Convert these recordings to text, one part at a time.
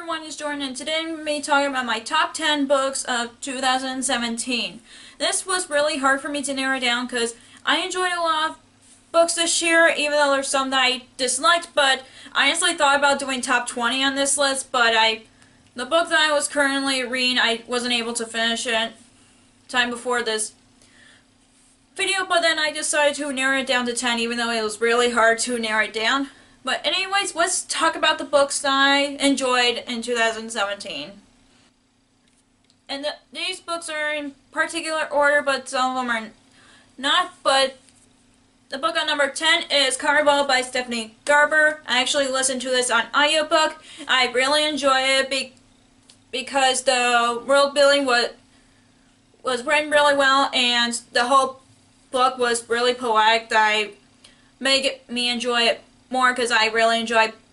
everyone, it's Jordan, and today I'm going to be talking about my top 10 books of 2017. This was really hard for me to narrow down because I enjoyed a lot of books this year, even though there's some that I disliked, but I honestly thought about doing top 20 on this list, but the book that I was currently reading, I wasn't able to finish it time before this video, but then I decided to narrow it down to 10, even though it was really hard to narrow it down. But anyways, let's talk about the books that I enjoyed in 2017. And these books are in particular order, but some of them are not. But the book on number 10 is Carnival by Stephanie Garber. I actually listened to this on audiobook. I really enjoy it because the world building was written really well, and the whole book was really poetic. That made me enjoy it more because I really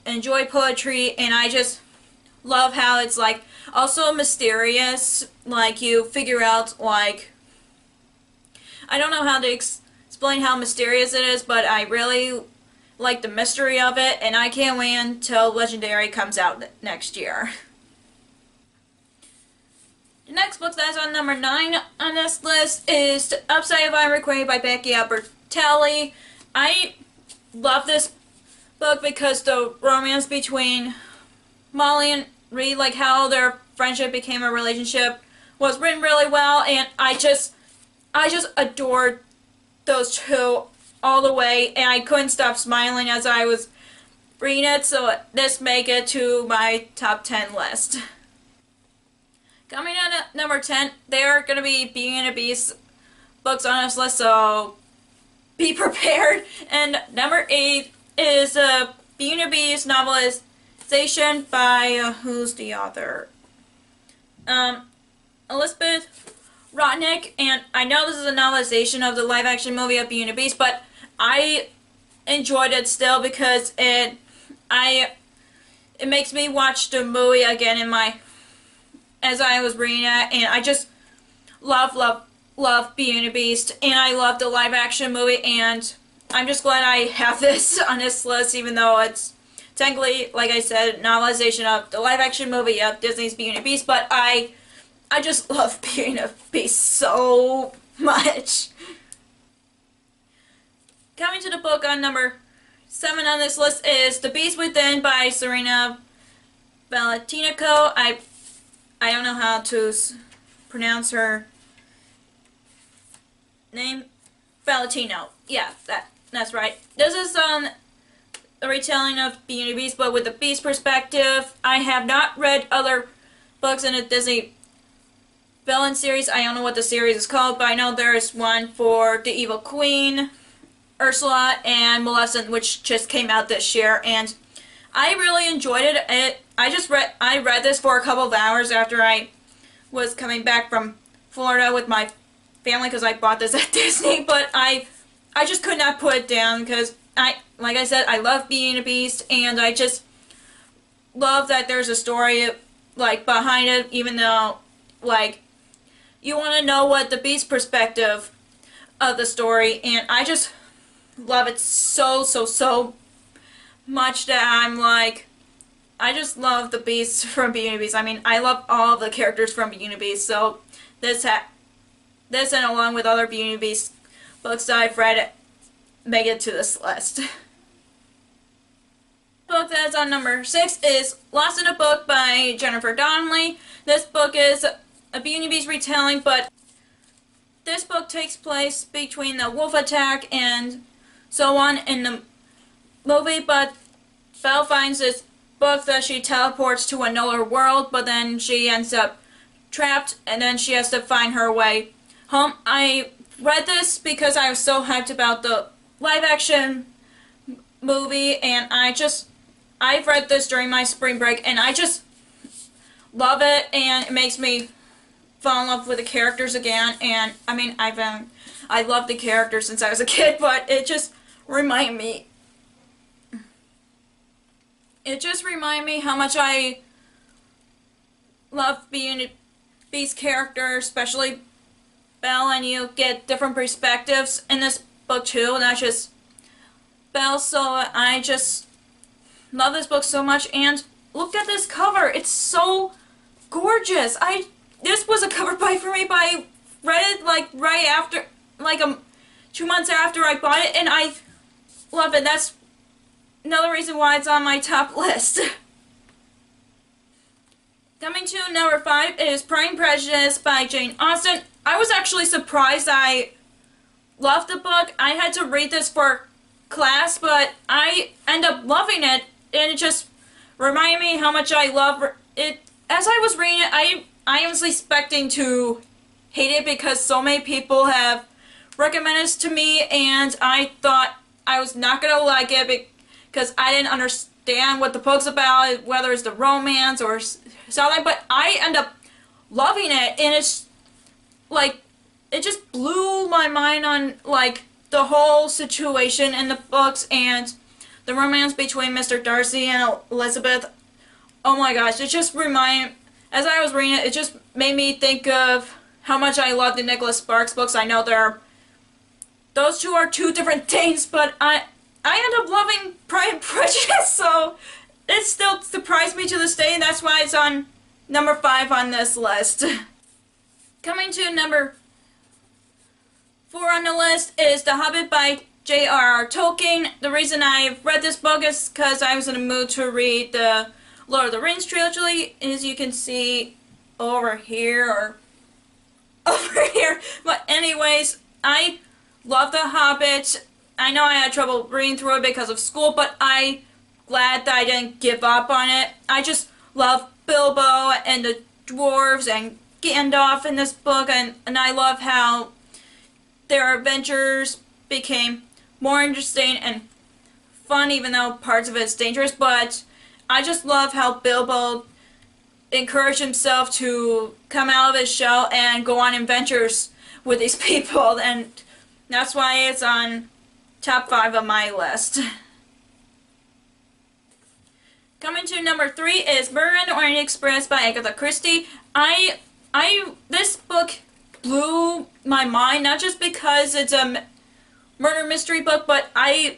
enjoy poetry, and I just love how it's like also mysterious. Like you figure out, like, I don't know how to explain how mysterious it is, but I really like the mystery of it, and I can't wait until Legendary comes out next year. The next book that is on number 9 on this list is Upside of Iron Queen by Becky Albertalli. I love this book because the romance between Molly and Reed, like how their friendship became a relationship, was written really well, and I just adored those two all the way, and I couldn't stop smiling as I was reading it, so this made it to my top 10 list. Coming in at number 10, there are going to be Beauty and the Beast books on this list, so be prepared. And number 8 is Beauty and the Beast novelization by, who's the author? Elizabeth Rotnick, and I know this is a novelization of the live-action movie of Beauty and the Beast, but I enjoyed it still because it makes me watch the movie again as I was reading it, and I just love Beauty and the Beast, and I love the live-action movie, and I'm just glad I have this on this list, even though it's technically, like I said, novelization of the live-action movie of Disney's Beauty and the Beast, but I just love Beauty and the Beast so much. Coming to the book on number 7 on this list is The Beast Within by Serena Valentinico. I don't know how to pronounce her name. Valentino. Yeah, that's right. This is a retelling of Beauty and the Beast, but with the Beast perspective. I have not read other books in the Disney villain series. I don't know what the series is called, but I know there's one for the Evil Queen, Ursula, and Maleficent, which just came out this year, and I really enjoyed it. I read this for a couple of hours after I was coming back from Florida with my family because I bought this at Disney, but I just could not put it down because like I said, I love Beauty and the Beast, and I just love that there's a story like behind it, even though like you want to know what the Beast perspective of the story, and I just love it so much that I'm like, I just love the Beast from Beauty and the Beast. I mean, I love all the characters from Beauty and the Beast, so this and along with other Beauty and the Beast books that I've read make it to this list. Book that's on number 6 is Lost in a Book by Jennifer Donnelly. This book is a Beauty and the Beast retelling, but this book takes place between the wolf attack and so on in the movie, but Belle finds this book that she teleports to another world, but then she ends up trapped, and then she has to find her way home. I read this because I was so hyped about the live-action movie, and I've read this during my spring break, and I just love it, and it makes me fall in love with the characters again. And I mean, I love the characters since I was a kid, but it just reminded me how much I love being a Beast character, especially Belle, and you get different perspectives in this book too, not just Belle, so I just love this book so much, and look at this cover. It's so gorgeous. This was a cover buy for me, but I read it like right after, like 2 months after I bought it, and I love it. That's another reason why it's on my top list. Coming to number 5 is Pride and Prejudice by Jane Austen. I was actually surprised. I loved the book. I had to read this for class, but I ended up loving it, and it just reminded me how much I love it. As I was reading it, I was expecting to hate it because so many people have recommended it to me, and I thought I was not going to like it because I didn't understand what the book's about, whether it's the romance or something, but I end up loving it, and it's like, it just blew my mind on like the whole situation in the books and the romance between Mr. Darcy and Elizabeth. Oh my gosh, it just as I was reading it, it just made me think of how much I love the Nicholas Sparks books. I know those two are two different things, but I end up loving Pride and Prejudice, so it still surprised me to this day, and that's why it's on number 5 on this list. Coming to number 4 on the list is The Hobbit by J.R.R. Tolkien. The reason I've read this book is because I was in a mood to read the Lord of the Rings trilogy, as you can see over here, or over here. But anyways, I love The Hobbit. I know I had trouble reading through it because of school, but I'm glad that I didn't give up on it. I just love Bilbo and the dwarves and Gandalf in this book, and I love how their adventures became more interesting and fun, even though parts of it is dangerous. But I just love how Bilbo encouraged himself to come out of his shell and go on adventures with these people, and that's why it's on top 5 of my list. Coming to number 3 is Murder on the Orient Express by Agatha Christie. This book blew my mind, not just because it's a murder mystery book, but I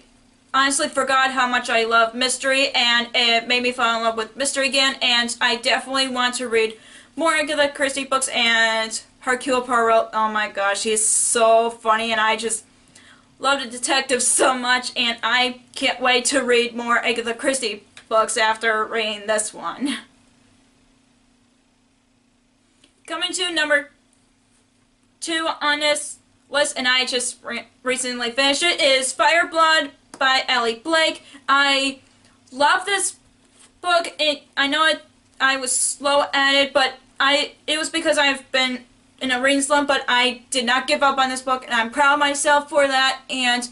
honestly forgot how much I love mystery, and it made me fall in love with mystery again, and I definitely want to read more Agatha Christie books. And Hercule Poirot, oh my gosh, he's so funny, and I just love the detective so much, and I can't wait to read more Agatha Christie books after reading this one. Coming to number 2 on this list, and I just recently finished it, is Fire Blood by Ellie Blake. I love this book. I know I was slow at it, but it was because I've been in a reading slump, but I did not give up on this book, and I'm proud of myself for that. And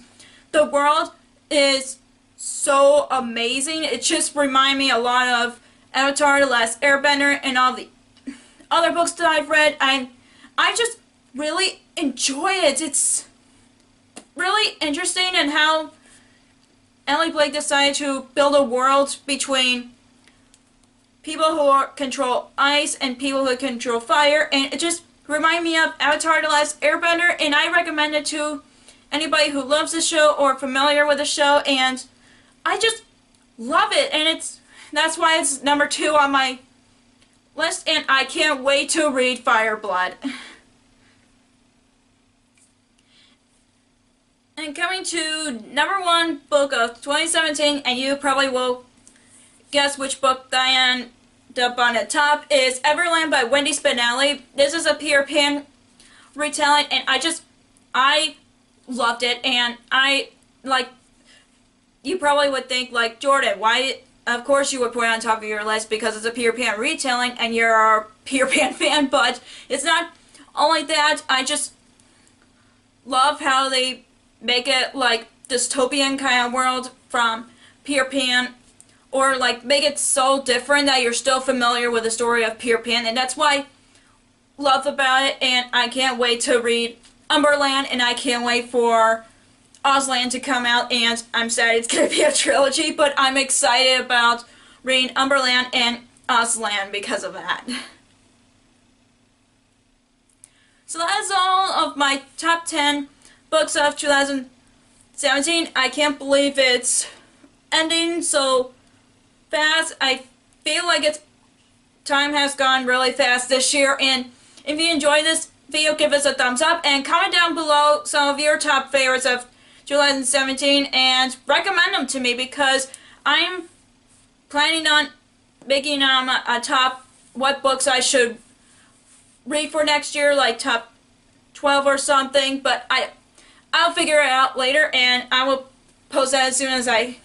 the world is so amazing. It just reminded me a lot of Avatar: The Last Airbender and all the other books that I've read. I just really enjoy it. It's really interesting in how Ellie Blake decided to build a world between people who control ice and people who control fire, and it just reminded me of Avatar: The Last Airbender, and I recommend it to anybody who loves the show or familiar with the show, and I just love it, and that's why it's number 2 on my list, and I can't wait to read Fire Blood. And coming to number 1 book of 2017, and you probably will guess which book that I ended up on the top, is Everland by Wendy Spinelli. This is a Peter Pan retelling, and I loved it, and you probably would think, like, Jordan, why, of course you would put it on top of your list because it's a Peter Pan retelling and you're a Peter Pan fan, but it's not only that. I just love how they make it like dystopian kind of world from Peter Pan, or like make it so different that you're still familiar with the story of Peter Pan, and that's why I love about it. And I can't wait to read Umberland, and I can't wait for Auslan to come out, and I'm sad it's going to be a trilogy, but I'm excited about reading Umberland and Auslan because of that. So that is all of my top 10 books of 2017. I can't believe it's ending so fast. I feel like time has gone really fast this year, and if you enjoyed this video, give us a thumbs up and comment down below some of your top favorites of 2017 and recommend them to me, because I'm planning on making a top what books I should read for next year, like top 12 or something, but I'll figure it out later, and I will post that as soon as I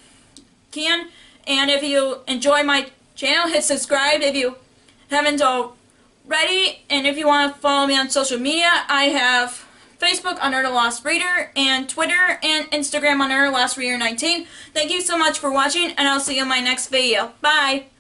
can. And if you enjoy my channel, hit subscribe if you haven't already, and if you want to follow me on social media, I have Facebook under The Lost Reader, and Twitter and Instagram under The Lost Reader 19. Thank you so much for watching, and I'll see you in my next video. Bye!